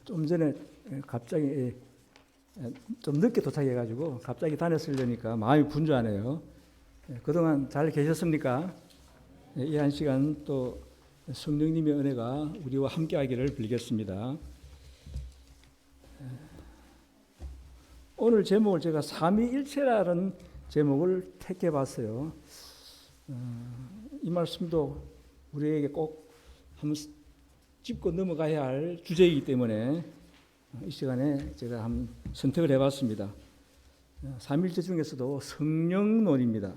좀 전에 갑자기 좀 늦게 도착해가지고 갑자기 다녔으려니까 마음이 분주하네요. 그동안 잘 계셨습니까? 이 한 시간 또 성령님의 은혜가 우리와 함께하기를 빌겠습니다. 오늘 제목을 제가 삼위일체라는 제목을 택해봤어요. 이 말씀도 우리에게 꼭 한번 짚고 넘어가야 할 주제이기 때문에 이 시간에 제가 한번 선택을 해봤습니다. 삼위일체 중에서도 성령론입니다.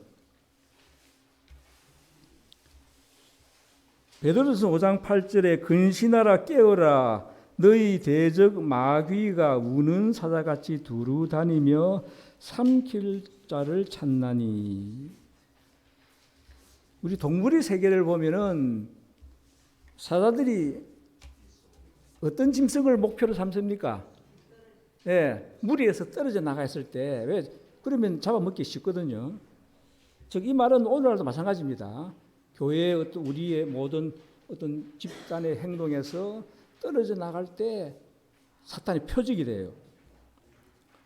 베드로전서 5장 8절에 근신하라 깨어라 너희 대적 마귀가 우는 사자같이 두루 다니며 삼킬 자를 찾나니. 우리 동물의 세계를 보면은 사자들이 어떤 짐승을 목표로 삼습니까? 무리에서 떨어져 나가 있을 때 왜 그러면 잡아먹기 쉽거든요. 즉 이 말은 오늘날도 마찬가지입니다. 교회의 어떤 우리의 모든 어떤 집단의 행동에서 떨어져 나갈 때 사탄이 표적이 돼요.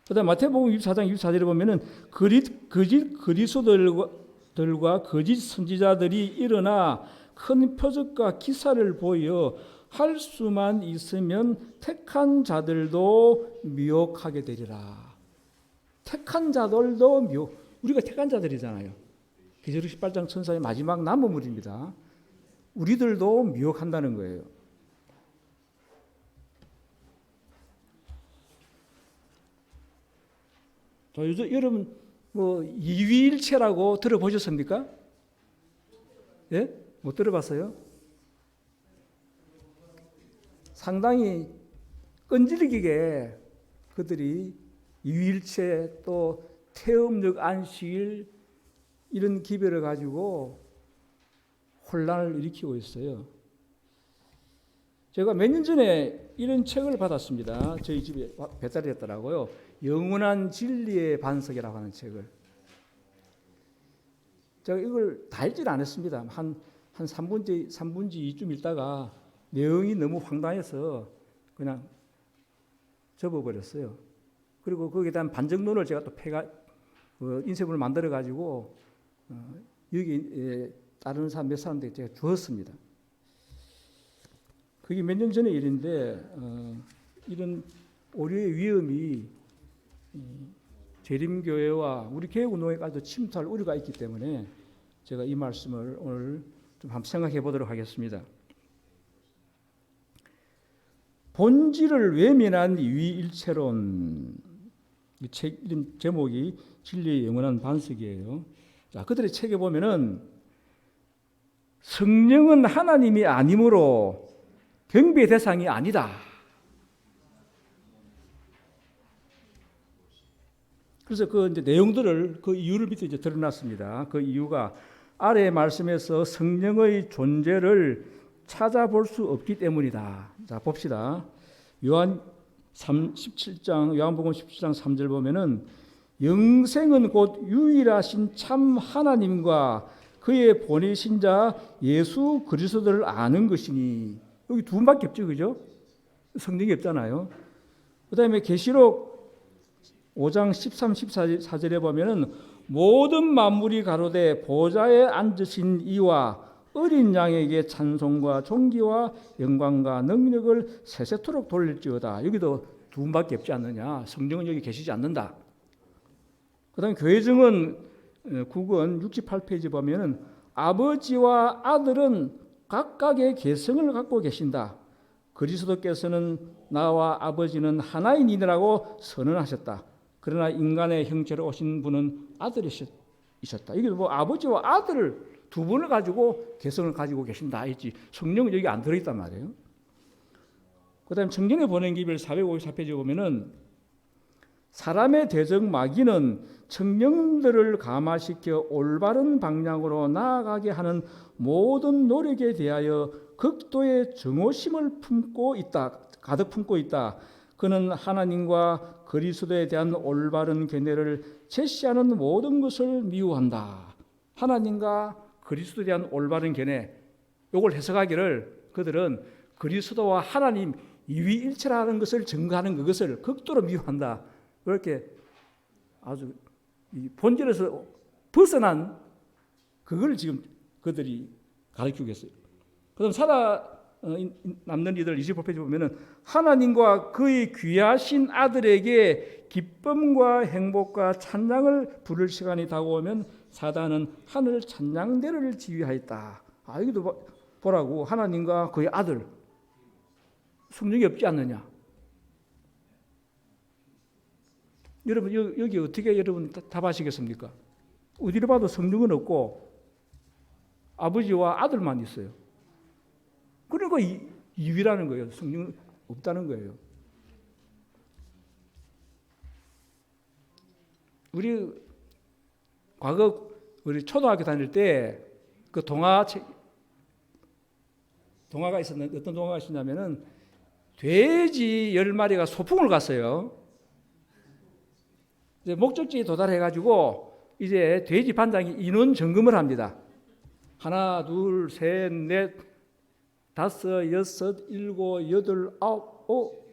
그다음 마태복음 24장 24절에 보면은 거짓 그리스도들과 거짓 선지자들이 일어나 큰 표적과 기사를 보여 할 수만 있으면 택한 자들도 미혹하게 되리라. 택한 자들도 우리가 택한 자들이잖아요. 계시록 18장 천사의 마지막 남은물입니다. 우리들도 미혹한다는 거예요. 자, 요즘 여러분 이위일체라고 들어보셨습니까? 예? 못 들어봤어요? 상당히 끈질기게 그들이 이위일체 또 태음력 안식일 이런 기별을 가지고 혼란을 일으키고 있어요. 제가 몇 년 전에 이런 책을 받았습니다. 저희 집에 배달이 됐더라고요. 영원한 진리의 반석이라고 하는 책을. 제가 이걸 다 읽지는 않았습니다. 한 3분지 2쯤 읽다가 내용이 너무 황당해서 그냥 접어버렸어요. 그리고 거기에 대한 반정론을 제가 또 인쇄본을 만들어가지고 여기 다른 사람 몇 사람들에게 제가 주었습니다. 그게 몇 년 전의 일인데 이런 오류의 위험이 재림교회와 우리 개혁운동에까지도 침투할 우려가 있기 때문에 제가 이 말씀을 오늘 좀 한번 생각해 보도록 하겠습니다. 본질을 외면한 이위일체론, 이 책 이름 제목이 진리의 영원한 반석이에요. 자, 그들의 책에 보면은 성령은 하나님이 아니므로 경배의 대상이 아니다. 그래서 그 이제 내용들을 그 이유를 밑에 이제 드러났습니다. 그 이유가 아래 말씀에서 성령의 존재를 찾아볼 수 없기 때문이다. 자, 봅시다. 요한복음 17장 3절 보면은 영생은 곧 유일하신 참 하나님과 그의 보내신 자 예수 그리스도를 아는 것이니. 여기 두 분밖에 없죠, 그죠? 성령이 없잖아요. 그다음에 계시록 5장 13, 14절에 보면은 모든 만물이 가로되 보좌에 앉으신 이와 어린 양에게 찬송과 존귀와 영광과 능력을 세세토록 돌릴지어다. 여기도 두 분밖에 없지 않느냐. 성령은 여기 계시지 않는다. 그 다음에 교회증은 9권 68페이지 보면은 아버지와 아들은 각각의 개성을 갖고 계신다. 그리스도께서는 나와 아버지는 하나인이라고 선언하셨다. 그러나 인간의 형체로 오신 분은 아들이셨다. 이게 뭐 아버지와 아들을 두 분을 가지고 개성을 가지고 계신다 했지. 성령은 여기 안 들어있단 말이에요. 그 다음에 청년의 보낸기별 454페이지 보면은 사람의 대적 마귀는 청년들을 감화시켜 올바른 방향으로 나아가게 하는 모든 노력에 대하여 극도의 증오심을 가득 품고 있다. 그는 하나님과 그리스도에 대한 올바른 견해를 제시하는 모든 것을 미워한다. 하나님과 그리스도에 대한 올바른 견해, 이걸 해석하기를 그들은 그리스도와 하나님 이위일체라는 것을 증거하는 그것을 극도로 미워한다. 그렇게 아주 이 본질에서 벗어난 그걸 지금 그들이 가르치고 있어요. 그다음 살아남는 이들 28페이지 보면은 하나님과 그의 귀하신 아들에게 기쁨과 행복과 찬양을 부를 시간이 다가오면 사단은 하늘 찬양대를 지휘하였다. 여기도 보라고 하나님과 그의 아들 성령이 없지 않느냐. 여러분 여기 어떻게 여러분 답하시겠습니까? 어디를 봐도 성령은 없고 아버지와 아들만 있어요. 그러니까 이위라는 거예요. 성령은 없다는 거예요. 우리 과거 우리 초등학교 다닐 때 그 동화가 있었는데 어떤 동화가 있었냐면은 돼지 10마리가 소풍을 갔어요. 이제 목적지에 도달해가지고 이제 돼지 반장이 인원 점검을 합니다. 1, 2, 3, 4, 5, 6, 7, 8,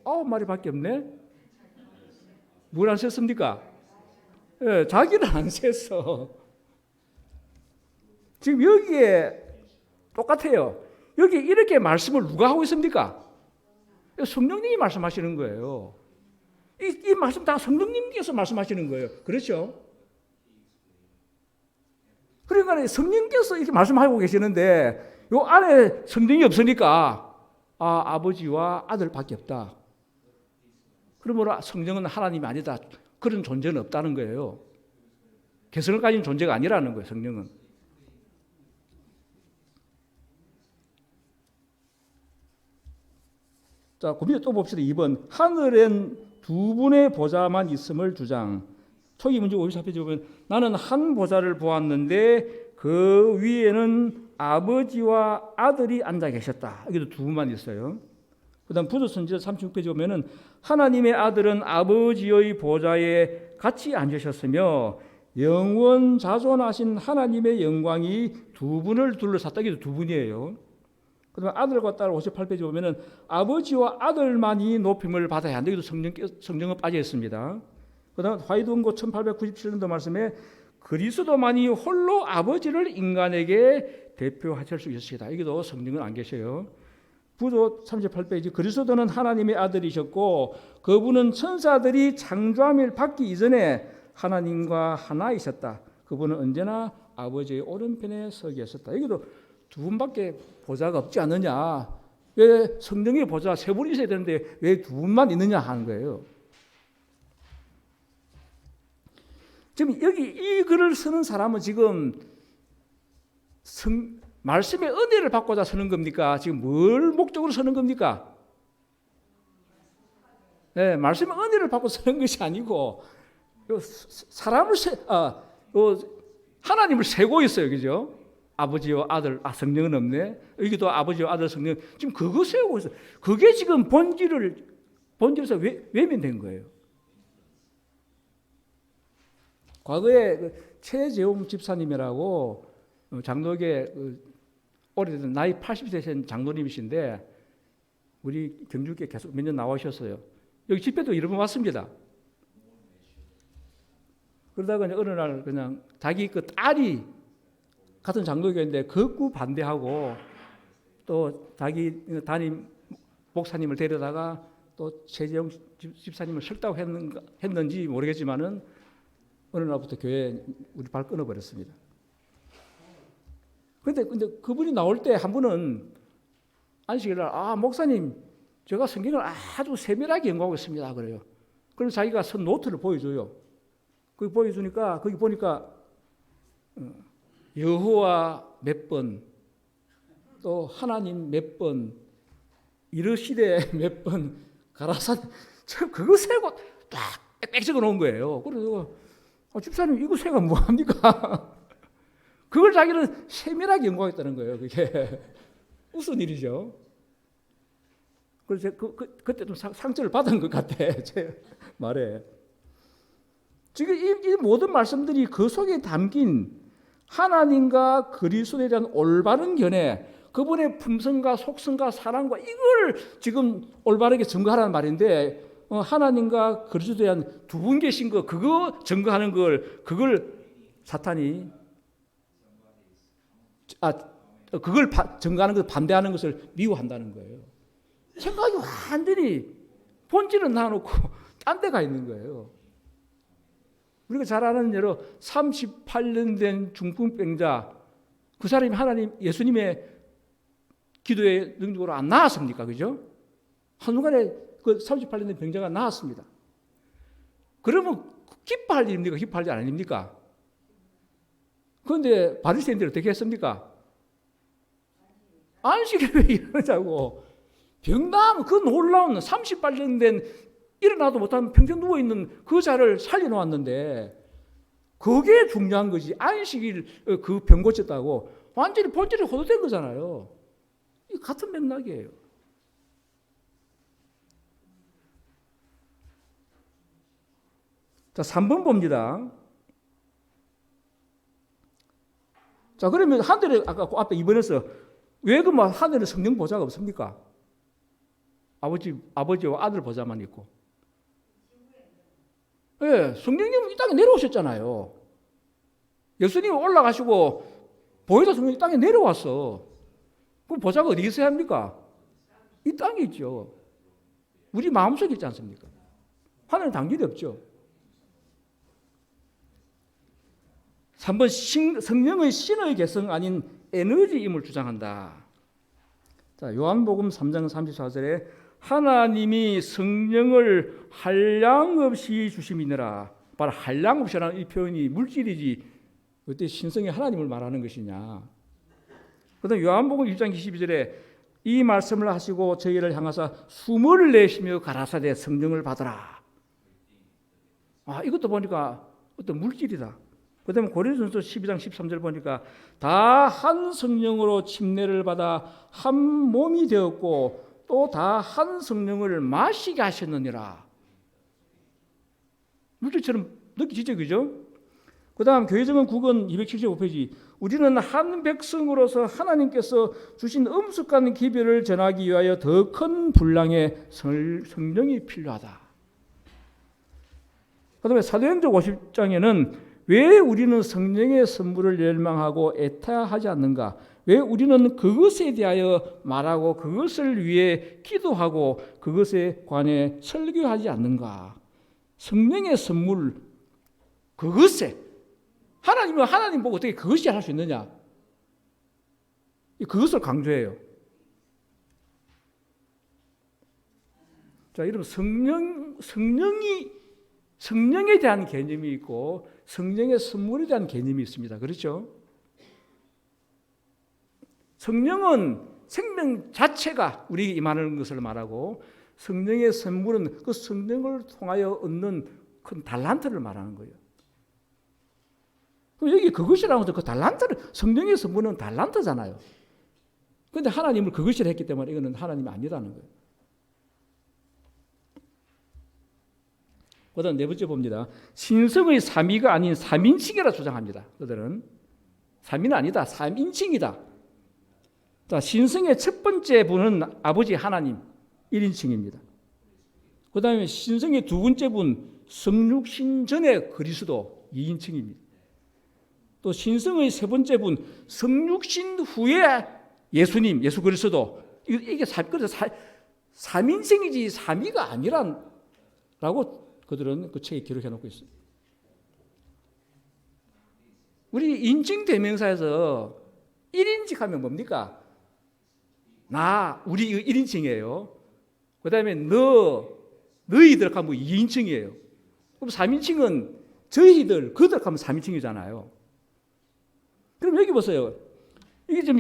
9 마리밖에 없네. 뭘 안 셌습니까? 예, 자기는 안 셌어. 지금 여기에 똑같아요. 여기 이렇게 말씀을 누가 하고 있습니까? 성령님이 말씀하시는 거예요. 이 말씀 다 성령님께서 말씀하시는 거예요. 그렇죠? 그러니까 성령께서 이렇게 말씀하고 계시는데 요 안에 성령이 없으니까 아버지와 아들밖에 없다. 그러므로 성령은 하나님이 아니다. 그런 존재는 없다는 거예요. 개성을 가진 존재가 아니라는 거예요. 성령은. 자, 고민을 또 봅시다. 2번. 하늘엔 두 분의 보좌만 있음을 주장. 초기 문제 54페이지 보면 나는 한 보좌를 보았는데 그 위에는 아버지와 아들이 앉아 계셨다. 여기도 두 분만 있어요. 그 다음 부조선지자 36페이지 보면은 하나님의 아들은 아버지의 보좌에 같이 앉으셨으며 영원 자존하신 하나님의 영광이 두 분을 둘러쌌다. 여기도 두 분이에요. 그 다음에 아들과 딸 58페이지 보면은 아버지와 아들만이 높임을 받아야 한다. 여기도 성령은 빠져 있습니다. 그 다음 화이동고 1897년도 말씀에 그리스도만이 홀로 아버지를 인간에게 대표하실 수 있으시다. 여기도 성령은 안 계셔요. 부조 38페이지 그리스도는 하나님의 아들이셨고 그분은 천사들이 창조함을 받기 이전에 하나님과 하나이셨다. 그분은 언제나 아버지의 오른편에 서 계셨다. 여기도 두 분밖에 보좌가 없지 않느냐. 왜 성령의 보좌 세 분이 있어야 되는데 왜 두 분만 있느냐 하는 거예요. 지금 여기 이 글을 쓰는 사람은 지금 말씀의 은혜를 받고자 쓰는 겁니까? 지금 뭘 목적으로 쓰는 겁니까? 네, 말씀의 은혜를 받고 쓰는 것이 아니고 사람을 하나님을 세고 있어요, 그죠? 아버지와 아들, 성령은 없네. 여기도 아버지와 아들, 성령 지금 그거 세우고 있어요. 그게 지금 본질에서 외면된 거예요. 과거에 최재웅 집사님이라고 장로계 오래된 나이 80세 되신 장로님이신데 우리 경주교회 계속 몇 년 나오셨어요. 여기 집회도 여러 번 왔습니다. 그러다가 어느 날 그냥 자기 그 딸이 같은 장로교회인데 극구 반대하고 또 자기 담임 목사님을 데려다가 또 최재형 집사님을 싫다고 했는지 모르겠지만은 어느 날부터 교회 우리 발 끊어버렸습니다. 근데 그분이 나올 때 한 분은 안식일날 목사님 제가 성경을 아주 세밀하게 연구하고 있습니다. 그래요. 그럼 자기가 쓴 노트를 보여줘요. 거기 보여주니까 거기 보니까 여호와 몇 번, 또 하나님 몇 번, 이르시되 몇 번, 가라사 그거 세고 딱 빽빽 적어 놓은 거예요. 그래서 집사님 이거 세가 뭐합니까? 그걸 자기는 세밀하게 연구하겠다는 거예요. 그게 무슨 일이죠? 그래서 그때 좀 상처를 받은 것 같아. 제 말에. 지금 이 모든 말씀들이 그 속에 담긴 하나님과 그리스도에 대한 올바른 견해, 그분의 품성과 속성과 사랑과 이걸 지금 올바르게 증거하라는 말인데 하나님과 그리스도에 대한 두 분 계신 거 그거 증거하는 그걸 사탄이 그걸 증거하는 것을 반대하는 것을 미워한다는 거예요. 생각이 완전히 본질은 놔놓고 딴 데 가 있는 거예요. 우리가 잘 아는 예로 38년 된 중풍병자 그 사람이 하나님 예수님의 기도의 능력으로 안 나았습니까? 그죠? 한순간에 그 38년 된 병자가 나았습니다. 그러면 기뻐할 일입니까? 기뻐할 일 아닙니까? 그런데 바리새인들이 어떻게 했습니까? 안식일에 왜 이러자고. 병남 그 놀라운 38년 된 일어나도 못하는 평생 누워있는 그 자를 살려놓았는데 그게 중요한 거지. 안식일 그 병 고쳤다고 완전히 본질이 호도된 거잖아요. 이 같은 맥락이에요. 자, 3번 봅니다. 자, 그러면 하늘에 아까 그 앞에 2번에서 왜 그 하늘에 성령 보좌가 없습니까? 아버지와 아들 보좌만 있고. 예, 성령님은 이 땅에 내려오셨잖아요. 예수님이 올라가시고 보혜사 성령이 땅에 내려왔어. 그럼 보좌가 어디 있어야 합니까? 이 땅에 있죠. 우리 마음속에 있지 않습니까? 하늘은 당연히 없죠. 3번 성령의 신의 개성 아닌 에너지임을 주장한다. 자, 요한복음 3장 34절에 하나님이 성령을 한량없이 주심이니라. 바로 한량없이라는 이 표현이 물질이지 어때 신성의 하나님을 말하는 것이냐. 그다음 요한복음 1장 22절에 이 말씀을 하시고 저희를 향하사 숨을 내쉬며 가라사대 성령을 받으라. 이것도 보니까 어떤 물질이다. 그 다음에 고린도전서 12장 13절 보니까 다 한 성령으로 침례를 받아 한 몸이 되었고 또 다 한 성령을 마시게 하셨느니라. 물질처럼 느끼시죠? 그죠? 그 다음 교회정원 9권 275페이지 우리는 한 백성으로서 하나님께서 주신 엄숙한 기별을 전하기 위하여 더 큰 분량의 성령이 필요하다. 그 다음에 사도행전 50장에는 왜 우리는 성령의 선물을 열망하고 애타하지 않는가? 왜 우리는 그것에 대하여 말하고 그것을 위해 기도하고 그것에 관해 설교하지 않는가? 성령의 선물 그것에 하나님은 하나님 보고 어떻게 그것이 할 수 있느냐? 그것을 강조해요. 자, 여러분 성령에 대한 개념이 있고 성령의 선물에 대한 개념이 있습니다. 그렇죠? 성령은 생명 자체가 우리에게 임하는 것을 말하고 성령의 선물은 그 성령을 통하여 얻는 큰 달란트를 말하는 거예요. 그럼 여기 그것이라고 해서 그 달란트를 성령의 선물은 달란트잖아요. 그런데 하나님을 그것이라 했기 때문에 이거는 하나님이 아니라는 거예요. 그다음 네 번째 봅니다. 신성의 삼위가 아닌 삼인칭이라 주장합니다. 그들은 삼위는 아니다. 삼인칭이다. 자, 신성의 첫 번째 분은 아버지 하나님 1인칭입니다. 그다음에 신성의 두 번째 분 성육신 전에 그리스도 2인칭입니다. 또 신성의 세 번째 분 성육신 후에 예수님 예수 그리스도 이게 삼인칭이지 삼위가 아니라고 그들은 그 책에 기록해 놓고 있어요. 우리 인칭 대명사에서 1인칭 하면 뭡니까? 우리 1인칭이에요. 그 다음에 너희들 하면 2인칭이에요. 그럼 3인칭은 저희들, 그들 하면 3인칭이잖아요. 그럼 여기 보세요. 이게 좀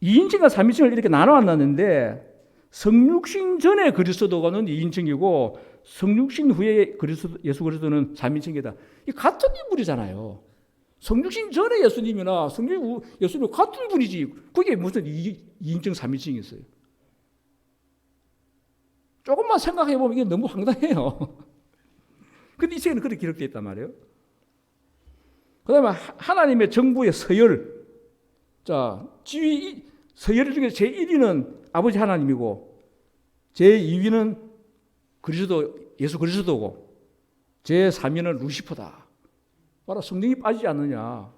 2인칭과 3인칭을 이렇게 나눠놨는데 성육신 전에 그리스도가는 2인칭이고 성육신 후에 예수 그리스도는 3인칭이다. 이 같은 인물이잖아요. 성육신 전에 예수님이나 성육신 후 예수님 같은 분이지. 그게 무슨 2인칭, 3인칭이 있어요. 조금만 생각해 보면 이게 너무 황당해요. 근데 이 책에는 그렇게 기록되어 있단 말이에요. 그 다음에 하나님의 정부의 서열. 자, 지위, 서열 중에 제1위는 아버지 하나님이고 제2위는 그리스도 예수 그리스도고 제3위는 루시퍼다. 봐라, 성령이 빠지지 않느냐.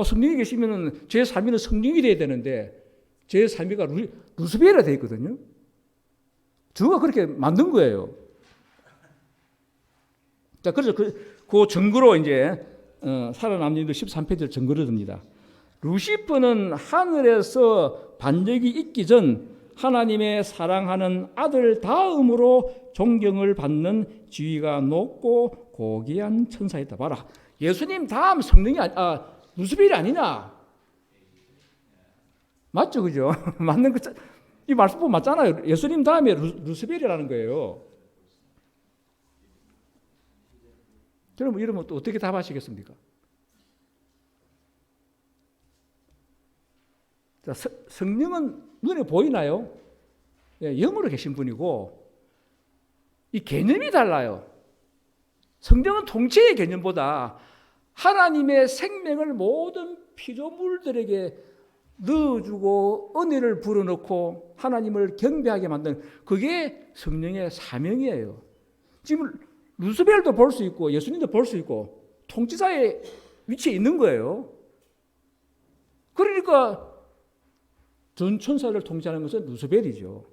성령이 계시면 제3위는 성령이 돼야 되는데 제3위가 루스벨이라 되어 있거든요. 주가 그렇게 만든 거예요. 자, 그래서 그 증거로 이제 살아남는 이들 13페이지를 증거를 듭니다. 루시퍼는 하늘에서 반역이 있기 전 하나님의 사랑하는 아들 다음으로 존경을 받는 지위가 높고 고귀한 천사였다. 봐라, 예수님 다음 성령이 루스벨이 아니냐? 맞죠, 그죠? 맞는 거, 이 말씀 보면 맞잖아요. 예수님 다음에 루스벨이라는 거예요. 여러분 이러면 또 어떻게 답하시겠습니까? 자, 성령은 눈에 보이나요? 예, 영으로 계신 분이고 이 개념이 달라요. 성령은 통치의 개념보다 하나님의 생명을 모든 피조물들에게 넣어주고 은혜를 불어넣고 하나님을 경배하게 만드는 그게 성령의 사명이에요. 지금 루스벨도 볼 수 있고 예수님도 볼 수 있고 통치자의 위치에 있는 거예요. 그러니까 전 천사를 통치하는 것은 루스벨이죠.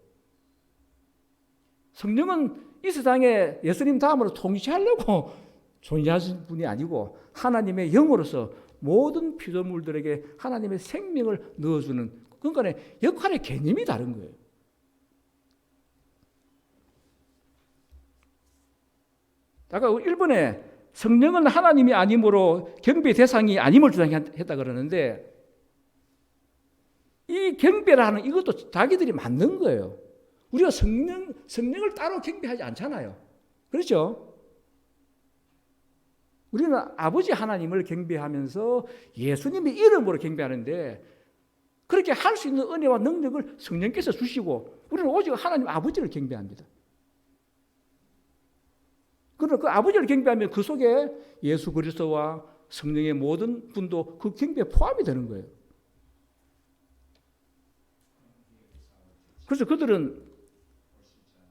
성령은 이 세상에 예수님 다음으로 통치하려고 존재하신 분이 아니고 하나님의 영으로서 모든 피조물들에게 하나님의 생명을 넣어주는 그러니까 역할의 개념이 다른 거예요. 아까 1번에 성령은 하나님이 아니므로 경배 대상이 아님을 주장했다 그러는데 이 경배라는 이것도 자기들이 만든 거예요. 우리가 성령을 따로 경배하지 않잖아요. 그렇죠? 우리는 아버지 하나님을 경배하면서 예수님의 이름으로 경배하는데 그렇게 할 수 있는 은혜와 능력을 성령께서 주시고 우리는 오직 하나님 아버지를 경배합니다. 그러나 그 아버지를 경배하면 그 속에 예수 그리스도와 성령의 모든 분도 그 경배에 포함이 되는 거예요. 그래서 그들은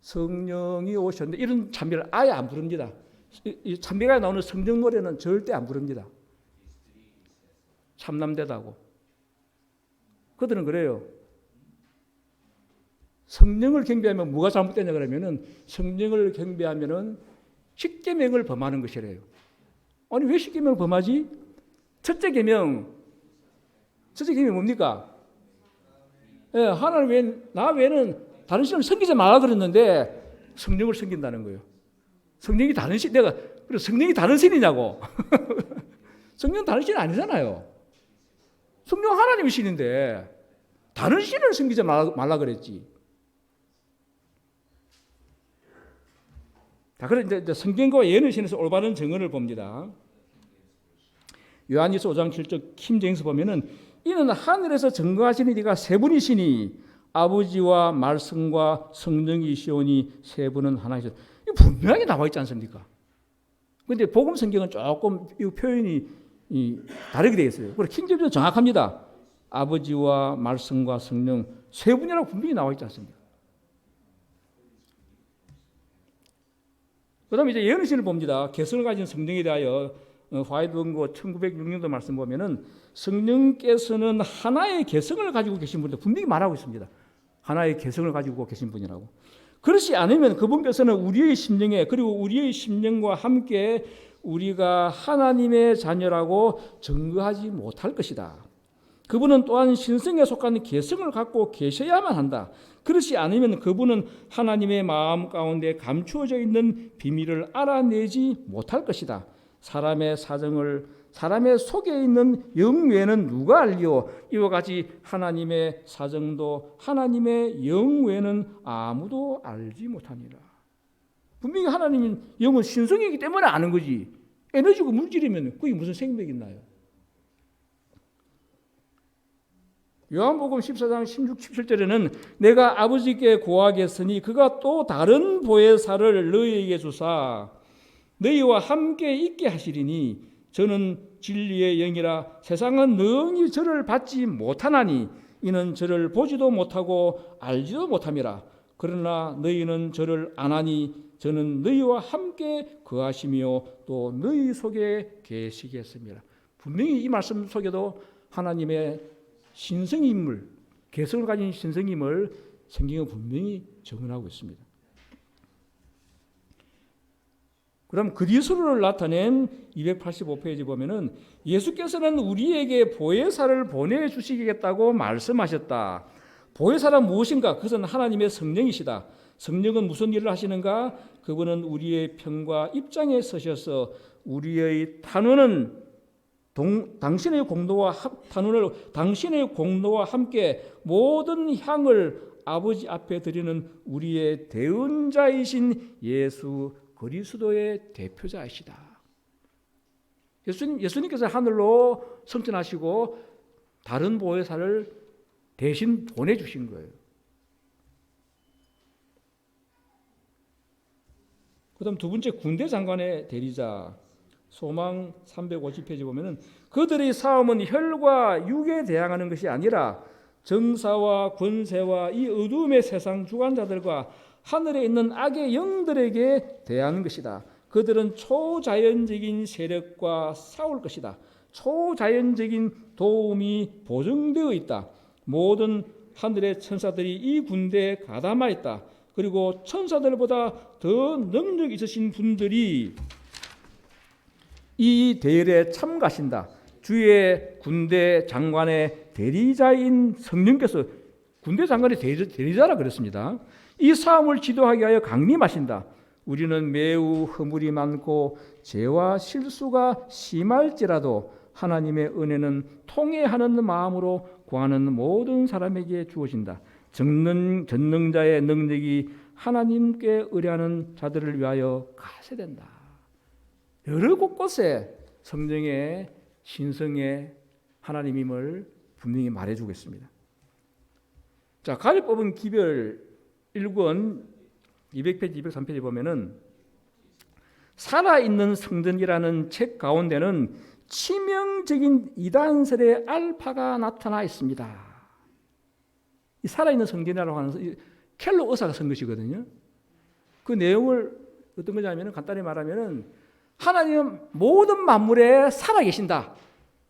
성령이 오셨는데 이런 찬미를 아예 안 부릅니다. 이 찬미가 나오는 성령 노래는 절대 안 부릅니다. 참남되다고. 그들은 그래요. 성령을 경배하면 뭐가 잘못되냐 그러면은 성령을 경배하면은 십계명을 범하는 것이래요. 아니 왜 십계명을 범하지? 첫째 계명이 뭡니까? 예, 하나님 나 외에는 다른 신을 섬기지 말라 그랬는데 성령을 섬긴다는 거예요. 성령이 다른 신, 내가 그래 성령이 다른 신이냐고? 성령 다른 신 아니잖아요. 성령 하나님의 신인데 다른 신을 섬기지 말라 그랬지. 자, 그래 이제 성경과 예언의 신에서 올바른 증언을 봅니다. 요한일서 5장 7절 킴제임스 보면은 이는 하늘에서 증거하시는 이가 세 분이시니 아버지와 말씀과 성령이시오니 세 분은 하나이시오. 이거 분명하게 나와 있지 않습니까? 그런데 복음 성경은 조금 이 표현이 다르게 되어 있어요. 그리고 킹제임스는 정확합니다. 아버지와 말씀과 성령 세 분이라고 분명히 나와 있지 않습니까? 그 다음에 이제 예언의 신을 봅니다. 개성을 가진 성령에 대하여 화이트원고 1906년도 말씀 보면은 성령께서는 하나의 개성을 가지고 계신 분들 분명히 말하고 있습니다. 하나의 개성을 가지고 계신 분이라고. 그렇지 않으면 그분께서는 우리의 심령에 그리고 우리의 심령과 함께 우리가 하나님의 자녀라고 증거하지 못할 것이다. 그분은 또한 신성에 속한 개성을 갖고 계셔야만 한다. 그렇지 않으면 그분은 하나님의 마음 가운데 감추어져 있는 비밀을 알아내지 못할 것이다. 사람의 속에 있는 영 외에는 누가 알리오? 이와 같이 하나님의 사정도 하나님의 영 외에는 아무도 알지 못하니라. 분명히 하나님은 영은 신성이기 때문에 아는 거지. 에너지고 물질이면 그게 무슨 생명이 있나요? 요한복음 14장 16, 17절에는 내가 아버지께 고하겠으니 그가 또 다른 보혜사를 너희에게 주사 너희와 함께 있게 하시리니 저는 진리의 영이라 세상은 능히 저를 받지 못하나니 이는 저를 보지도 못하고 알지도 못함이라. 그러나 너희는 저를 아나니 저는 너희와 함께 거하시며 또 너희 속에 계시겠습니다. 분명히 이 말씀 속에도 하나님의 신성임을, 개성을 가진 신성임을 성경은 분명히 증언하고 있습니다. 그럼 그리스도를 나타낸 285페이지 보면은 예수께서는 우리에게 보혜사를 보내주시겠다고 말씀하셨다. 보혜사란 무엇인가? 그것은 하나님의 성령이시다. 성령은 무슨 일을 하시는가? 그분은 우리의 편과 입장에 서셔서 우리의 탄원은 당신의 공로와 함께 모든 향을 아버지 앞에 드리는 우리의 대언자이신 예수 그리스도의 대표자이시다. 예수님께서 하늘로 승천하시고 다른 보혜사를 대신 보내주신 거예요. 그 다음 두 번째 군대 장관의 대리자 소망 350페이지 보면은 그들의 싸움은 혈과 육에 대항하는 것이 아니라 정사와 권세와 이 어둠의 세상 주관자들과 하늘에 있는 악의 영들에게 대하는 것이다. 그들은 초자연적인 세력과 싸울 것이다. 초자연적인 도움이 보증되어 있다. 모든 하늘의 천사들이 이 군대에 가담하 있다. 그리고 천사들보다 더 능력 있으신 분들이 이 대열에 참가하신다. 주의 군대 장관의 대리자인 성령께서 군대 장관의 대리자라 그랬습니다. 이 싸움을 지도하기 위하여 강림하신다. 우리는 매우 허물이 많고 죄와 실수가 심할지라도 하나님의 은혜는 통회하는 마음으로 구하는 모든 사람에게 주어진다. 전능자의 능력이 하나님께 의뢰하는 자들을 위하여 가세된다. 여러 곳곳에 성령의 신성의 하나님임을 분명히 말해주고 있습니다. 자, 가리 뽑은 기별 1권 200페이지 203페이지 보면은 살아있는 성전이라는 책 가운데는 치명적인 이단설의 알파가 나타나 있습니다. 이 살아있는 성전이라고 하는 켈로 의사가 쓴 것이거든요. 그 내용을 어떤 거냐면 간단히 말하면은 하나님은 모든 만물에 살아계신다.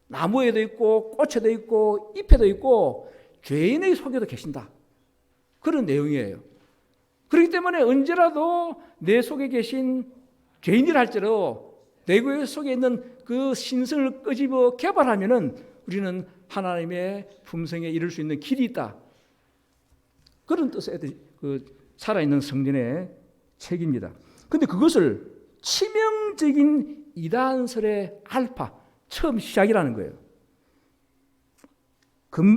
나무에도 있고 꽃에도 있고 잎에도 있고 죄인의 속에도 계신다. 그런 내용이에요. 그렇기 때문에 언제라도 내 속에 계신 죄인이라 할지라도 내 속에 있는 그 신성을 끄집어 개발하면은 우리는 하나님의 품성에 이를 수 있는 길이 있다. 그런 뜻의 그 살아있는 성전의 책입니다. 그런데 그것을 치명적인 이단설의 알파, 처음 시작이라는 거예요.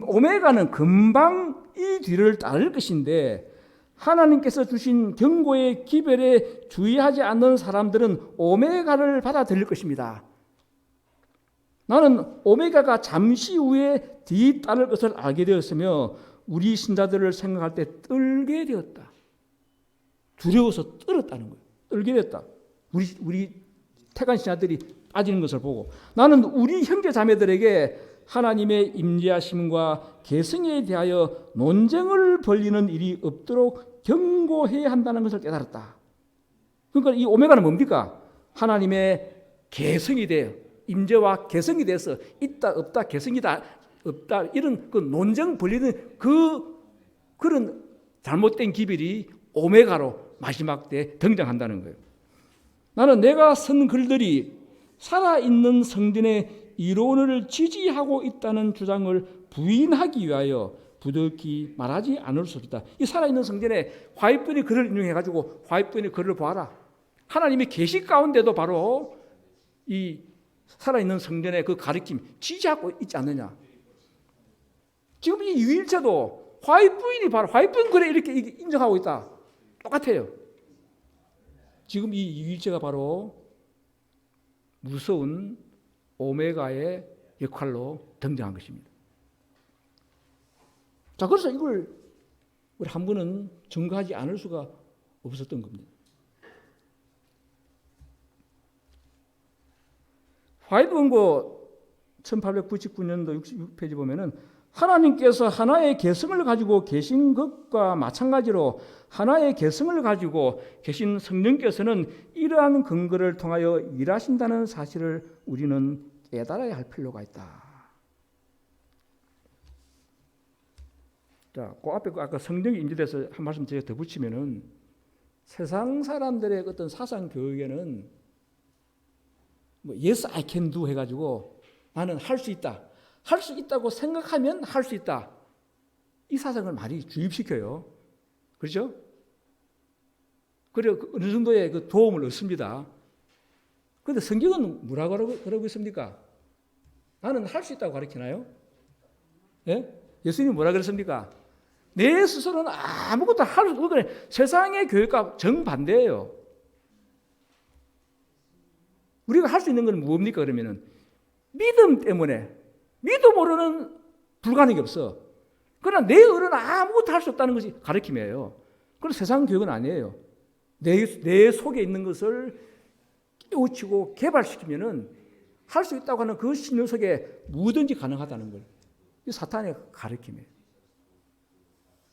오메가는 금방 이 뒤를 따를 것인데 하나님께서 주신 경고의 기별에 주의하지 않는 사람들은 오메가를 받아들일 것입니다. 나는 오메가가 잠시 후에 뒤따를 것을 알게 되었으며 우리 신자들을 생각할 때 떨게 되었다. 두려워서 떨었다는 거예요. 떨게 됐다. 우리 태간 신자들이 빠지는 것을 보고 나는 우리 형제 자매들에게 하나님의 임재하심과 계승에 대하여 논쟁을 벌이는 일이 없도록 경고해야 한다는 것을 깨달았다. 그러니까 이 오메가는 뭡니까? 하나님의 계승이 돼요. 임재와 계승이 돼서 있다 없다 계승이다 없다 이런 그 논쟁 벌이는 그런 잘못된 기별이 오메가로 마지막 때 등장한다는 거예요. 나는 내가 쓴 글들이 살아있는 성전의 이론을 지지하고 있다는 주장을 부인하기 위하여 부득이 말하지 않을 수 없다. 이 살아있는 성전에 화이트본이 글을 인용해가지고 화이트본이 글을 보아라. 하나님의 계시 가운데도 바로 이 살아있는 성전의 그 가르침 지지하고 있지 않느냐. 지금 이 유일체도 화이트본이 바로 화이트본 글에 이렇게 인정하고 있다. 똑같아요. 지금 이 유일체가 바로 무서운 오메가의 역할로 등장한 것입니다. 자, 그래서 이걸 우리 한 번은 증거하지 않을 수가 없었던 겁니다. 화이트 원고 1899년도 66페이지 보면은 하나님께서 하나의 개성을 가지고 계신 것과 마찬가지로 하나의 개성을 가지고 계신 성령께서는 이러한 근거를 통하여 일하신다는 사실을 우리는 깨달아야 할 필요가 있다. 자, 그 앞에 아까 성령이 임재돼서 한 말씀 제가 더 붙이면은 세상 사람들의 어떤 사상 교육에는 뭐 yes I can do 해가지고 나는 할 수 있다. 할 수 있다고 생각하면 할 수 있다. 이 사상을 많이 주입시켜요. 그렇죠? 그리고 어느 정도의 그 도움을 얻습니다. 그런데 성경은 뭐라고 그러고 있습니까? 나는 할 수 있다고 가르치나요? 예? 예수님이 뭐라 그랬습니까? 내 스스로는 아무것도 할 수 없는 세상의 교육과 정반대예요. 우리가 할 수 있는 건 뭡니까? 그러면은 믿음 때문에 믿음으로는 불가능이 없어. 그러나 내 의로는 아무것도 할 수 없다는 것이 가르침이에요. 그건 세상 교육은 아니에요. 내 속에 있는 것을 깨우치고 개발시키면은 할 수 있다고 하는 그 신념 속에 뭐든지 가능하다는 걸. 이 사탄의 가르침이에요.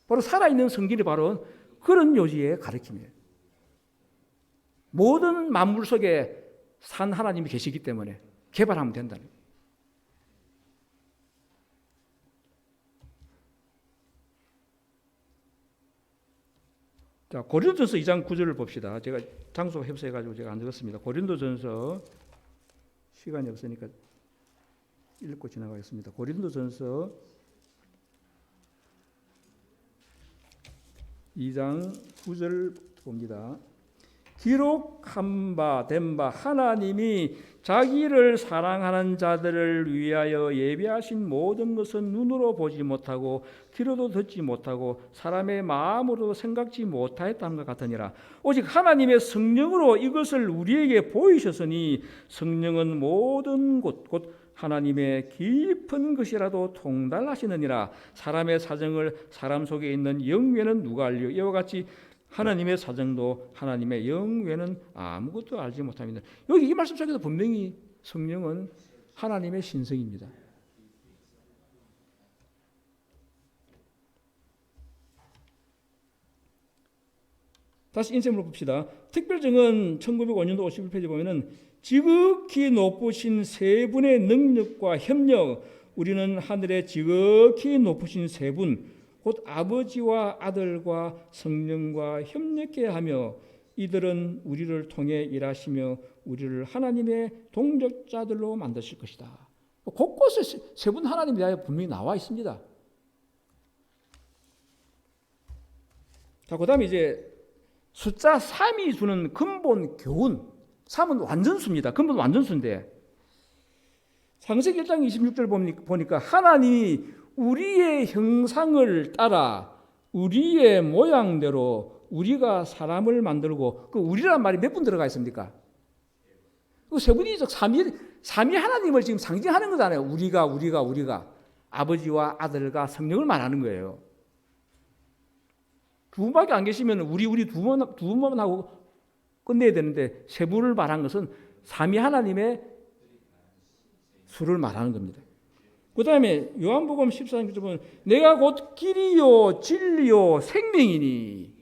바로 살아있는 성질이 바로 그런 요지의 가르침이에요. 모든 만물 속에 산 하나님이 계시기 때문에 개발하면 된다는 거예요. 자, 고린도전서 2장 9절을 봅시다. 제가 장소 협소해가지고 제가 안 적었습니다. 고린도전서 시간이 없으니까 읽고 지나가겠습니다. 고린도전서 2장 9절 봅니다. 기록한 바 된 바 하나님이 자기를 사랑하는 자들을 위하여 예비하신 모든 것은 눈으로 보지 못하고 귀로도 듣지 못하고 사람의 마음으로 생각지 못하였다는 것 같으니라. 오직 하나님의 성령으로 이것을 우리에게 보이셨으니 성령은 모든 곳 곧 하나님의 깊은 것이라도 통달하시느니라. 사람의 사정을 사람 속에 있는 영외는 누가 알리요? 이와 같이 하나님의 사정도 하나님의 영외는 아무것도 알지 못합니다. 여기 이 말씀 속에서 분명히 성령은 하나님의 신성입니다. 다시 인쇄물을 봅시다. 특별정은 1905년도 51페이지 보면은 지극히 높으신 세 분의 능력과 협력, 우리는 하늘에 지극히 높으신 세 분, 곧 아버지와 아들과 성령과 협력해 하며 이들은 우리를 통해 일하시며 우리를 하나님의 동역자들로 만드실 것이다. 곳곳에 세 분 하나님에 대하여 분명히 나와 있습니다. 자, 그 다음에 이제 숫자 3이 주는 근본 교훈. 3은 완전수입니다. 근본 완전수인데 창세기 1장 26절 보니까 하나님이 우리의 형상을 따라 우리의 모양대로 우리가 사람을 만들고 그 우리란 말이 몇 분 들어가 있습니까? 그 세 분이적 삼위 하나님을 지금 상징하는 거잖아요. 우리가 아버지와 아들과 성령을 말하는 거예요. 두 분밖에 안 계시면 우리 두 분만 하고 끝내야 되는데 세 분을 말한 것은 삼위 하나님의 수를 말하는 겁니다. 그 다음에 요한복음 14장 보면 내가 곧 길이요 진리요 생명이니,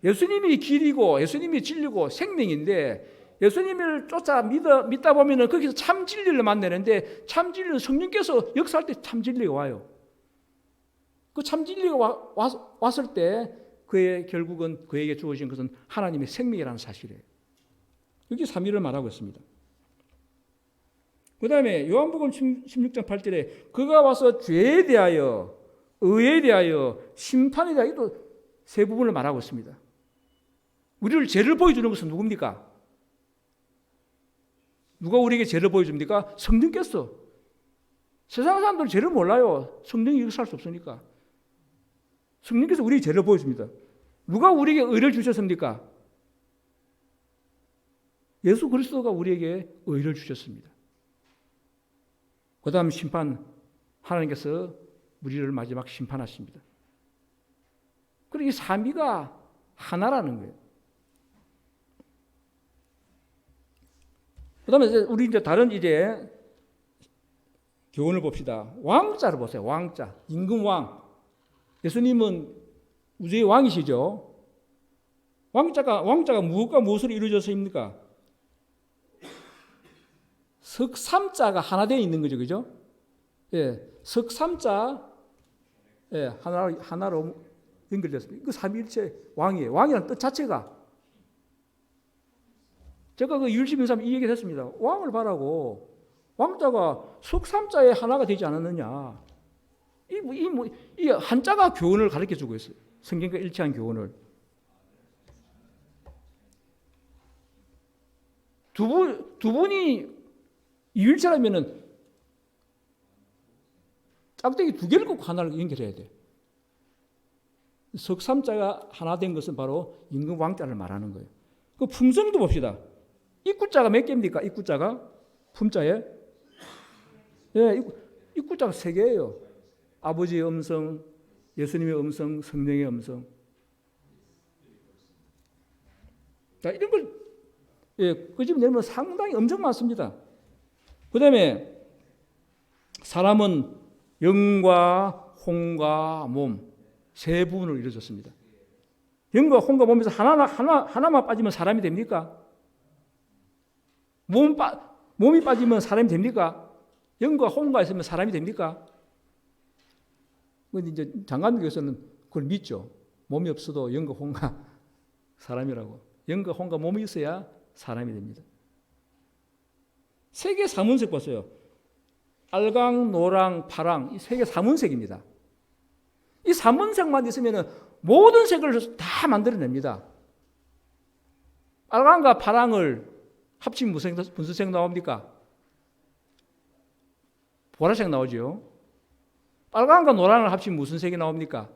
예수님이 길이고 예수님이 진리고 생명인데 예수님을 쫓아 믿다 보면 거기서 참 진리를 만나는데 참 진리는 성령께서 역사할 때 참 진리가 와요. 그 참 진리가 왔을 때 그의 결국은 그에게 주어진 것은 하나님의 생명이라는 사실이에요. 여기 삼위를 말하고 있습니다. 그 다음에 요한복음 16장 8절에 그가 와서 죄에 대하여 의에 대하여 심판에 대하여 또 세 부분을 말하고 있습니다. 우리를 죄를 보여주는 것은 누굽니까? 누가 우리에게 죄를 보여줍니까? 성령께서. 세상 사람들은 죄를 몰라요. 성령이 역사할 수 없으니까. 성령께서 우리에게 죄를 보여줍니다. 누가 우리에게 의를 주셨습니까? 예수 그리스도가 우리에게 의를 주셨습니다. 그 다음 심판, 하나님께서 우리를 마지막 심판하십니다. 그리고 이 삼위가 하나라는 거예요. 그다음에 우리 이제 다른 이제 교훈을 봅시다. 왕자를 보세요. 왕자, 임금 왕. 예수님은 우주의 왕이시죠. 왕자가 무엇과 무엇으로 이루어져서입니까? 석삼자가 하나 되어 있는 거죠, 그죠? 예, 석삼자, 예, 하나로 연결됐습니다. 그 삼위일체 왕이에요. 왕이라는 뜻 자체가 제가 그 율심인삼 이 얘기를 했습니다. 왕을 바라고 왕자가 석삼자의 하나가 되지 않았느냐? 이 한자가 교훈을 가르쳐 주고 있어요. 성경과 일치한 교훈을. 두 분이 이율체라면은 짝대기 두 개를 꼭 하나를 연결해야 돼. 석삼자가 하나 된 것은 바로 임금 왕자를 말하는 거예요. 그 품성도 봅시다. 입구자가 몇 개입니까? 입구자가 품자에 예, 입구자가 세 개예요. 아버지의 음성, 예수님의 음성, 성령의 음성. 자, 이런 걸 예, 그 집 내면 상당히 엄청 많습니다. 그다음에 사람은 영과 혼과 몸 세 부분으로 이루어졌습니다. 영과 혼과 몸에서 하나만 빠지면 사람이 됩니까? 몸이 빠지면 사람이 됩니까? 영과 혼과 있으면 사람이 됩니까? 근데 이제 장관님께서는 그걸 믿죠. 몸이 없어도 영과 혼과 사람이라고. 영과 혼과 몸이 있어야 사람이 됩니다. 세계 삼원색 보세요. 빨강, 노랑, 파랑 이 세계 삼원색입니다. 이 삼원색만 있으면 모든 색을 다 만들어냅니다. 빨강과 파랑을 합치면 무슨 색 나옵니까? 보라색 나오죠. 빨강과 노랑을 합치면 무슨 색이 나옵니까?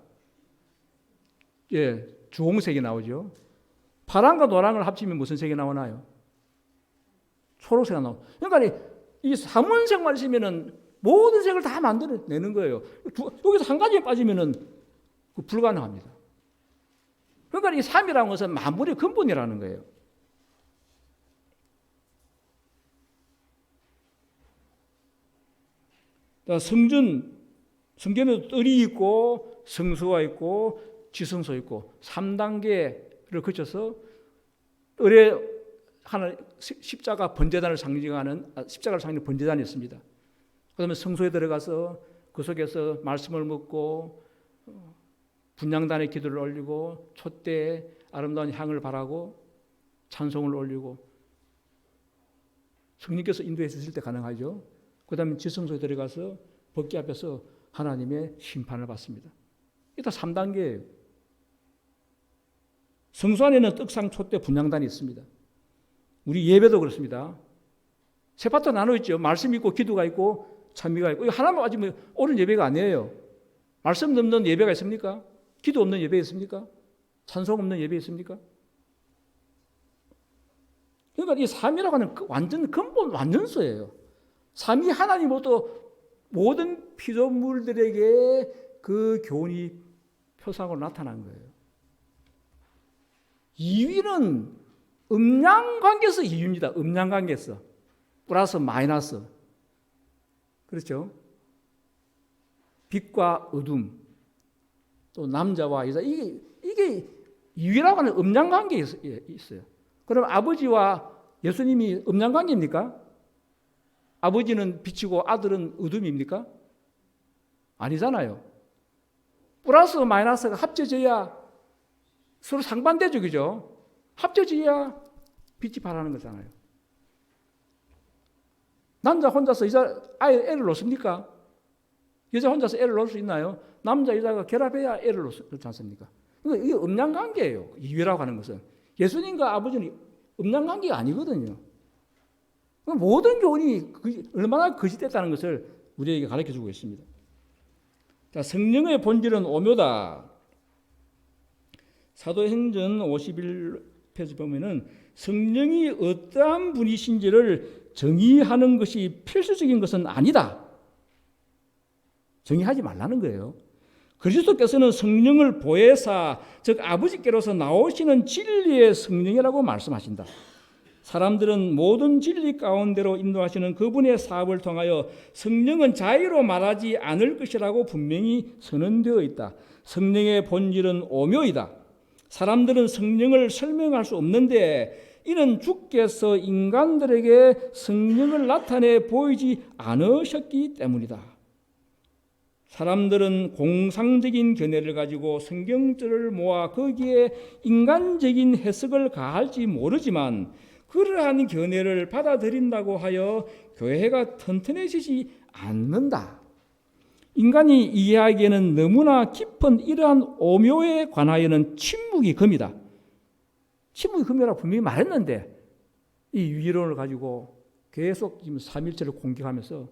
예, 주홍색이 나오죠. 파랑과 노랑을 합치면 무슨 색이 나오나요? 초록색이 나오죠. 그러니까 이 삼원색만 있으면은 모든 색을 다 만들어내는 거예요. 여기서 한 가지에 빠지면은 불가능합니다. 그러니까 이 삼이라는 것은 만물의 근본이라는 거예요. 성전에도 뜰이 있고 성소가 있고 지성소 있고 3단계를 거쳐서 뜰에 하나 십자가 번제단을 상징하는 십자가를 상징하는 번제단이 있습니다. 그다음에 성소에 들어가서 그 속에서 말씀을 묻고 분향단에 기도를 올리고 촛대에 아름다운 향을 바라고 찬송을 올리고 성령께서 인도해 주실 때 가능하죠. 그다음에 지성소에 들어가서 법궤 앞에서 하나님의 심판을 받습니다. 이게 다 3단계예요. 성소 안에는 떡상, 촛대, 분향단이 있습니다. 우리 예배도 그렇습니다. 세 파트 나눠 있죠. 말씀이 있고 기도가 있고 찬미가 있고. 이거 하나만 빠지면 옳은 예배가 아니에요. 말씀 없는 예배가 있습니까? 기도 없는 예배 있습니까? 찬송 없는 예배 있습니까? 그러니까 이 삼위라고 하는 완전 근본 완전소예요. 삼위 하나님으로부터 모든 피조물들에게 그 교훈이 표상으로 나타난 거예요. 2위는 음양관계에서 2위입니다. 음양관계에서. 플러스 마이너스. 그렇죠? 빛과 어둠, 또 남자와 여자, 이게 2위라고 하는 음양관계에 있어요. 그럼 아버지와 예수님이 음양관계입니까? 아버지는 빛이고 아들은 어둠입니까? 아니잖아요. 플러스 마이너스가 합쳐져야 서로 상반되죠, 그죠? 합쳐져야 빛이 발하는 거잖아요. 남자 혼자서 애를 놓습니까? 여자 혼자서 애를 놓을 수 있나요? 남자, 여자가 결합해야 애를 놓지 않습니까? 이게 음양관계예요. 이위라고 하는 것은. 예수님과 아버지는 음양관계가 아니거든요. 모든 교훈이 얼마나 거짓됐다는 것을 우리에게 가르쳐주고 있습니다. 자, 성령의 본질은 오묘다. 사도행전 51페이지 보면은 성령이 어떠한 분이신지를 정의하는 것이 필수적인 것은 아니다. 정의하지 말라는 거예요. 그리스도께서는 성령을 보혜사, 즉 아버지께로서 나오시는 진리의 성령이라고 말씀하신다. 사람들은 모든 진리 가운데로 인도하시는 그분의 사업을 통하여 성령은 자의로 말하지 않을 것이라고 분명히 선언되어 있다. 성령의 본질은 오묘이다. 사람들은 성령을 설명할 수 없는데 이는 주께서 인간들에게 성령을 나타내 보이지 않으셨기 때문이다. 사람들은 공상적인 견해를 가지고 성경절을 모아 거기에 인간적인 해석을 가할지 모르지만 그러한 견해를 받아들인다고 하여 교회가 튼튼해지지 않는다. 인간이 이해하기에는 너무나 깊은 이러한 오묘에 관하여는 침묵이 금이다. 침묵이 금이라고 분명히 말했는데 이 유기론을 가지고 계속 지금 삼일체를 공격하면서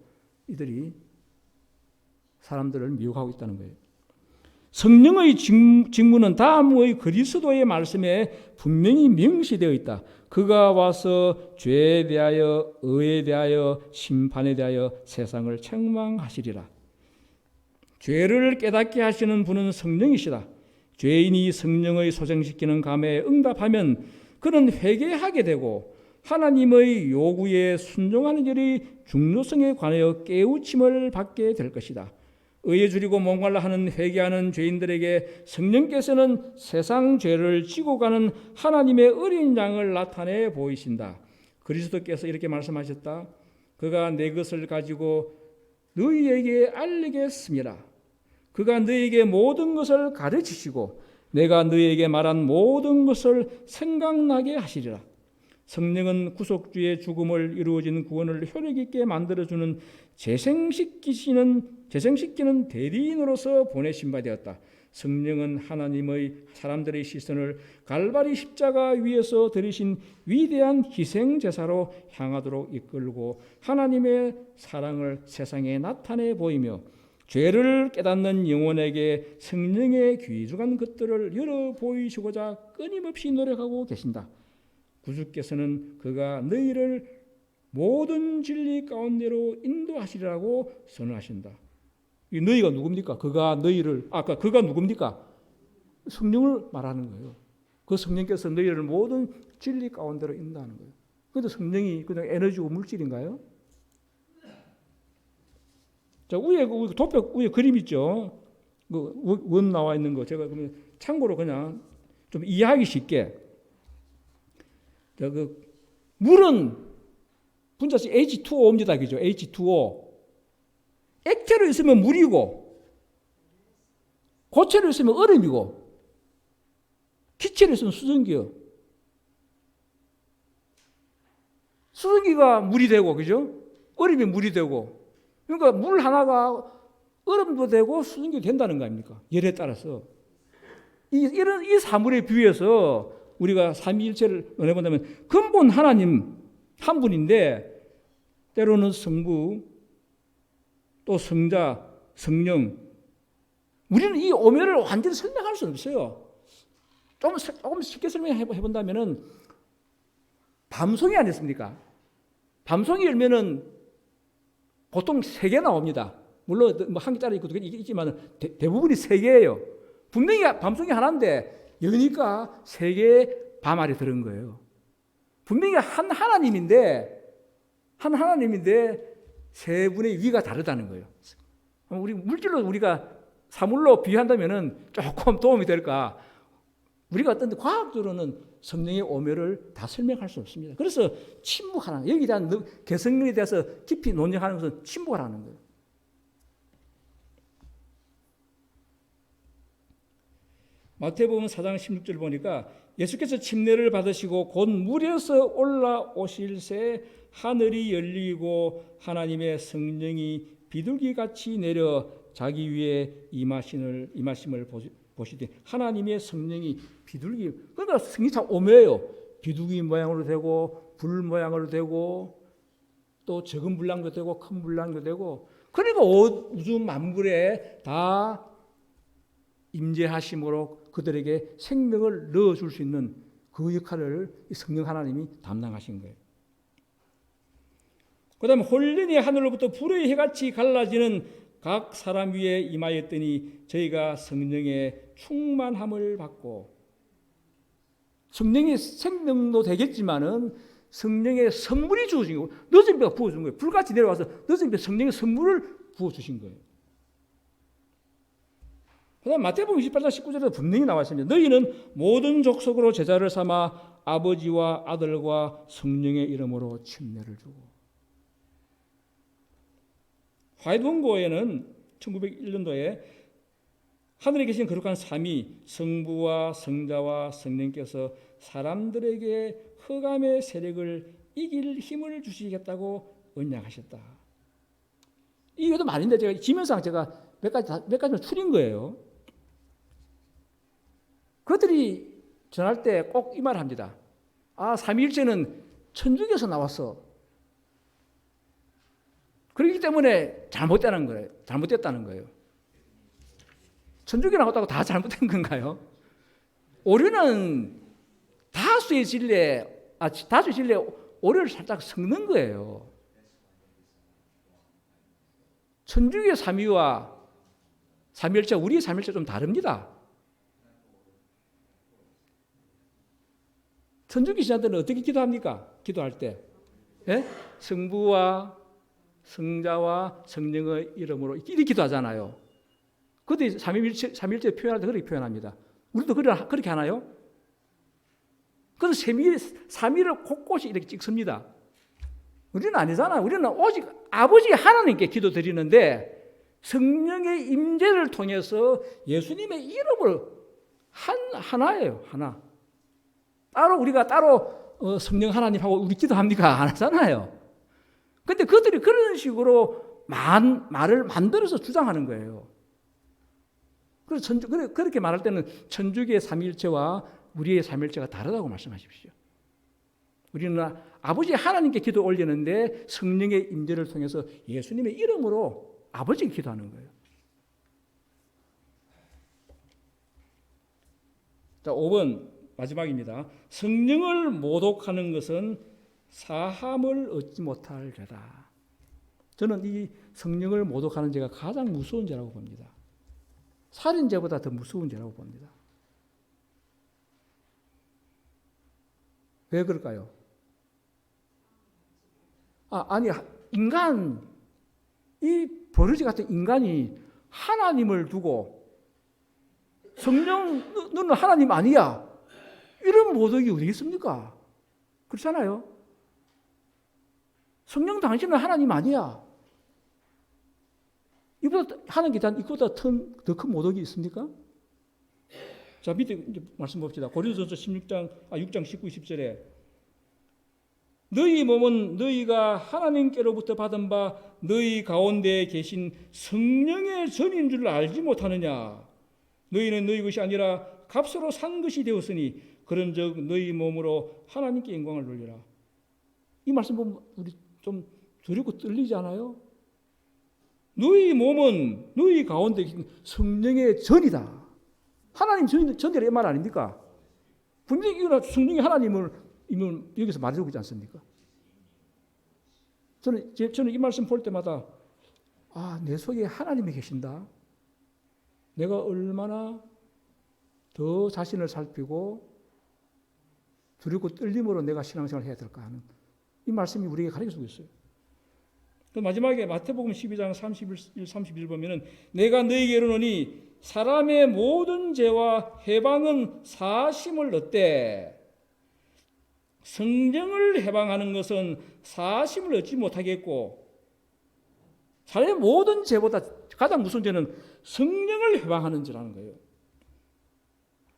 이들이 사람들을 미혹하고 있다는 거예요. 성령의 직무는 다음의 그리스도의 말씀에 분명히 명시되어 있다. 그가 와서 죄에 대하여, 의에 대하여, 심판에 대하여 세상을 책망하시리라. 죄를 깨닫게 하시는 분은 성령이시다. 죄인이 성령의 소생시키는 감에 응답하면 그는 회개하게 되고 하나님의 요구에 순종하는 일의 중요성에 관하여 깨우침을 받게 될 것이다. 의에 줄이고 목말라 하는 회개하는 죄인들에게 성령께서는 세상 죄를 지고 가는 하나님의 어린 양을 나타내 보이신다. 그리스도께서 이렇게 말씀하셨다. 그가 내 것을 가지고 너희에게 알리겠습니다. 그가 너희에게 모든 것을 가르치시고 내가 너희에게 말한 모든 것을 생각나게 하시리라. 성령은 구속주의 죽음을 이루어진 구원을 효력 있게 만들어주는 재생시키는 대리인으로서 보내신 바 되었다. 성령은 하나님의 사람들의 시선을 갈바리 십자가 위에서 드리신 위대한 희생제사로 향하도록 이끌고 하나님의 사랑을 세상에 나타내 보이며 죄를 깨닫는 영혼에게 성령의 귀중한 것들을 열어 보이시고자 끊임없이 노력하고 계신다. 구주께서는 그가 너희를 모든 진리 가운데로 인도하시리라고 선언하신다. 이 너희가 누굽니까? 그가 너희를 그가 누굽니까? 성령을 말하는 거예요. 그 성령께서 너희를 모든 진리 가운데로 인도하는 거예요. 그런데 성령이 그냥 에너지고 물질인가요? 자, 위에 도표 위에 그림 있죠. 그 원 나와 있는 거 제가 그러면 참고로 그냥 좀 이해하기 쉽게. 자, 그 물은 분자식 H2O입니다. 그죠? H2O. 액체로 있으면 물이고 고체로 있으면 얼음이고 기체로 있으면 수증기요. 수증기가 물이 되고 그죠? 얼음이 물이 되고 그러니까 물 하나가 얼음도 되고 수증기도 된다는 거 아닙니까? 열에 따라서 이 사물에 비유해서 우리가 삼위일체를 논해본다면 근본 하나님 한 분인데 때로는 성부 또 성자, 성령 우리는 이 오묘를 완전히 설명할 수는 없어요. 조금 쉽게 설명해 본다면은 밤송이 아니었습니까? 밤송이 열면은 보통 3개 나옵니다. 물론 뭐 한 개짜리 있고 있지만 대부분이 3개예요. 분명히 밤송이 하나인데 여니까 3개의 밤알이 들은 거예요. 분명히 한 하나님인데 세 분의 위가 다르다는 거예요. 우리 물질로 우리가 사물로 비유한다면은 조금 도움이 될까? 우리가 어떤 과학적으로는 성령의 오묘를 다 설명할 수 없습니다. 그래서 침묵하는 여기에 대한 개성론에 대해서 깊이 논쟁하는 것은 침묵하라는 거예요. 마태복음 4장 16절 보니까 예수께서 침례를 받으시고 곧 물에서 올라오실새 하늘이 열리고 하나님의 성령이 비둘기같이 내려 자기 위에 임하심을 보시되 하나님의 성령이 비둘기 그러니까 성령이 참 오묘해요. 비둘기 모양으로 되고 불 모양으로 되고 또 적은 분량도 되고 큰 분량도 되고 그러니까 우주 만물에 다 임재하심으로 그들에게 생명을 넣어줄 수 있는 그 역할을 성령 하나님이 담당하신 거예요. 그 다음에 홀린이 하늘로부터 불의 해같이 갈라지는 각 사람 위에 임하였더니 저희가 성령의 충만함을 받고 성령이 생명도 되겠지만은 성령의 선물이 주어진 거고 늦은 배가 부어준 거예요. 불같이 내려와서 늦은 배 성령의 선물을 부어주신 거예요. 그 다음 마태복음 28장 19절에도 분명히 나와 있습니다. 너희는 모든 족속으로 제자를 삼아 아버지와 아들과 성령의 이름으로 침례를 주고. 화이트원고에는 1901년도에 하늘에 계신 거룩한 삼위 성부와 성자와 성령께서 사람들에게 흑암의 세력을 이길 힘을 주시겠다고 언약하셨다. 이것도 말인데 제가 지면상 제가 몇 가지만 추린 거예요. 그들이 전할 때 꼭 이 말을 합니다. 아, 삼위일체는 천주교에서 나왔어. 그렇기 때문에 잘못됐다는 거예요. 천주교 나왔다고 다 잘못된 건가요? 오류는 다수의 진리에 오류를 살짝 섞는 거예요. 천주교 삼위와 삼위일체, 우리의 삼위일체 좀 다릅니다. 천주교 신자들은 어떻게 기도합니까? 기도할 때 예? 성부와 성자와 성령의 이름으로 이렇게 기도하잖아요. 그때 삼위일체 표현할 때 그렇게 표현합니다. 우리도 그렇게 하나요? 그래서 삼위를 곳곳이 이렇게 찍습니다. 우리는 아니잖아요. 우리는 오직 아버지 하나님께 기도드리는데 성령의 임재를 통해서 예수님의 이름을 하나예요. 하나. 우리가 성령 하나님하고 우리 기도합니까? 안 하잖아요. 근데 그들이 그런 식으로 말을 만들어서 주장하는 거예요. 그래서 그렇게 말할 때는 천주교의 삼위일체와 우리의 삼위일체가 다르다고 말씀하십시오. 우리는 아버지 하나님께 기도 올리는데 성령의 임재를 통해서 예수님의 이름으로 아버지께 기도하는 거예요. 자, 5번 마지막입니다. 성령을 모독하는 것은 사함을 얻지 못할 죄다. 저는 이 성령을 모독하는 죄가 가장 무서운 죄라고 봅니다. 살인죄보다 더 무서운 죄라고 봅니다. 왜 그럴까요? 이 버러지 같은 인간이 하나님을 두고 성령, 너는 하나님 아니야. 이런 모독이 어디 있습니까? 그렇잖아요. 성령 당신은 하나님 아니야. 이보다 더 큰 모독이 있습니까? 자, 밑에 이제 말씀 봅시다. 고린도전서 6장 19, 20절에 너희 몸은 너희가 하나님께로부터 받은 바 너희 가운데 계신 성령의 전인 줄 알지 못하느냐. 너희는 너희 것이 아니라 값으로 산 것이 되었으니 그런즉 너희 몸으로 하나님께 영광을 돌리라. 이 말씀 보면 우리 좀 두렵고 떨리지 않아요? 너희 몸은 너희 가운데 계신 성령의 전이다. 하나님 전이라 이 말 아닙니까? 분명히 성령이 하나님을 여기서 말해주고 있지 않습니까? 저는 이 말씀 볼 때마다 내 속에 하나님이 계신다. 내가 얼마나 더 자신을 살피고 두렵고 떨림으로 내가 신앙생활을 해야 될까 하는 이 말씀이 우리에게 가르쳐주고 있어요. 마지막에 마태복음 12장 31 보면은 내가 너희에게 이르노니 사람의 모든 죄와 해방은 사심을 얻되 성령을 해방하는 것은 사심을 얻지 못하겠고 사람의 모든 죄보다 가장 무서운 죄는 성령을 해방하는 죄라는 거예요.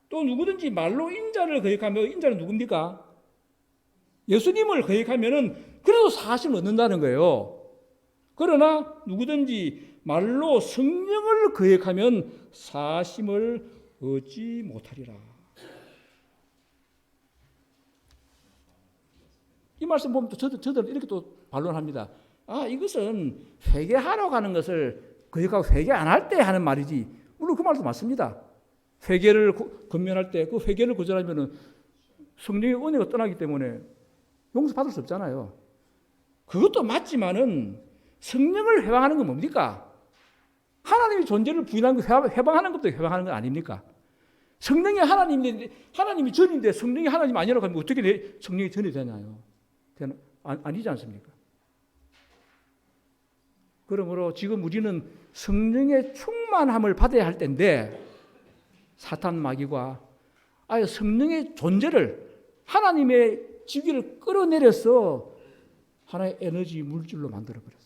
또 누구든지 말로 인자를 거역하면 인자는 누굽니까? 예수님을 거역하면은 그래도 사심을 얻는다는 거예요. 그러나 누구든지 말로 성령을 거역하면 사심을 얻지 못하리라. 이 말씀 보면 저들 이렇게 또 반론합니다. 이것은 회개하러 가는 것을 거역하고 회개 안 할 때 하는 말이지. 물론 그 말도 맞습니다. 회개를 건면할 때 그 회개를 거절하면 성령의 은혜가 떠나기 때문에 용서받을 수 없잖아요. 그것도 맞지만은 성령을 해방하는 건 뭡니까? 하나님의 존재를 부인하는 거 해방하는 것도 해방하는 건 아닙니까? 성령이 하나님이 전인데 성령이 하나님 아니라고 하면 어떻게 성령이 전이 되나요? 아니지 않습니까? 그러므로 지금 우리는 성령의 충만함을 받아야 할 때인데 사탄 마귀가 아예 성령의 존재를 하나님의 지위를 끌어내려서 하나의 에너지 물질로 만들어버렸어요.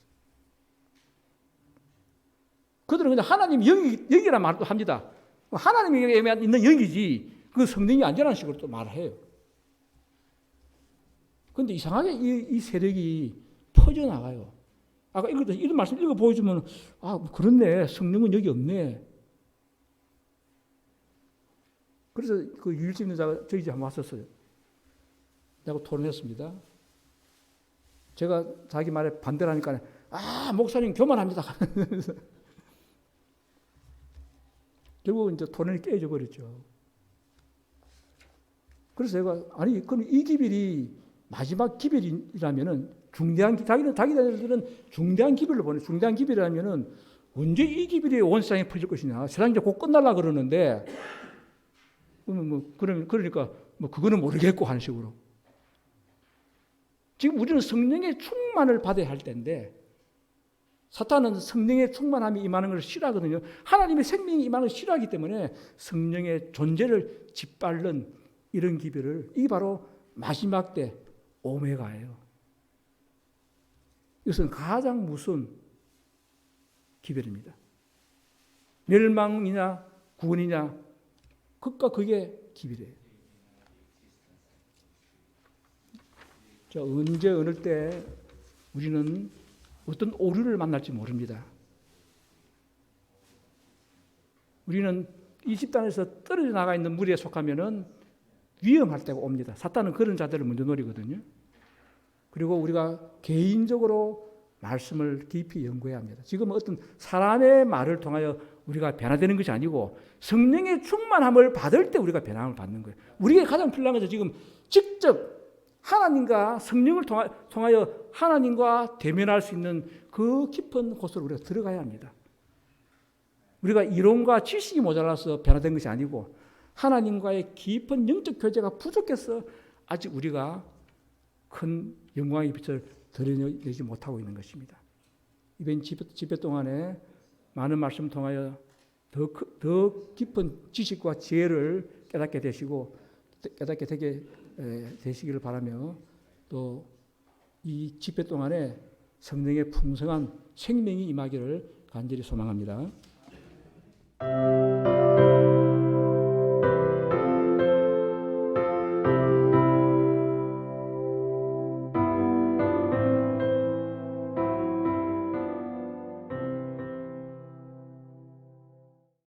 그들은 그냥 하나님 영이라는 말도 합니다. 하나님에 있는 영이지 그 성령이 아니라는 식으로 또 말을 해요. 그런데 이상하게 이 세력이 퍼져나가요. 아까 이런 말씀 읽어 보여주면 그렇네. 성령은 여기 없네. 그래서 그 유일집 있는 자가 저희 집에 한번 왔었어요. 내가 토론했습니다. 제가 자기 말에 반대를 하니까 목사님 교만합니다. 결국 이제 토론이 깨져 버렸죠. 그래서 제가 그럼 이 기별이 마지막 기별이라면은 자기들은 중대한 기별로 보내. 중대한 기별이라면은 언제 이 기별이 온 세상에 퍼질 것이냐. 세상이 이제 곧 끝날라 그러는데 그러니까 그거는 모르겠고 하는 식으로. 지금 우리는 성령의 충만을 받아야 할 때인데 사탄은 성령의 충만함이 임하는 것을 싫어하거든요. 하나님의 생명이 임하는 것을 싫어하기 때문에 성령의 존재를 짓밟는 이런 기별을 이게 바로 마지막 때 오메가예요. 이것은 가장 무서운 기별입니다. 멸망이냐 구원이냐 극과 극의 기별이에요. 자, 언제 어느 때 우리는 어떤 오류를 만날지 모릅니다. 우리는 이 집단에서 떨어져 나가 있는 무리에 속하면은 위험할 때가 옵니다. 사탄은 그런 자들을 먼저 노리거든요. 그리고 우리가 개인적으로 말씀을 깊이 연구해야 합니다. 지금 어떤 사람의 말을 통하여 우리가 변화되는 것이 아니고 성령의 충만함을 받을 때 우리가 변함을 받는 거예요. 우리에게 가장 필요한 것은 지금 직접 하나님과 성령을 통하여 하나님과 대면할 수 있는 그 깊은 곳으로 우리가 들어가야 합니다. 우리가 이론과 지식이 모자라서 변화된 것이 아니고 하나님과의 깊은 영적 교제가 부족해서 아직 우리가 큰 영광의 빛을 드러내지 못하고 있는 것입니다. 이번 집회 동안에 많은 말씀을 통하여 더 깊은 지식과 지혜를 깨닫게 되게 되시기를 바라며 또 이 집회 동안에 성령의 풍성한 생명이 임하기를 간절히 소망합니다.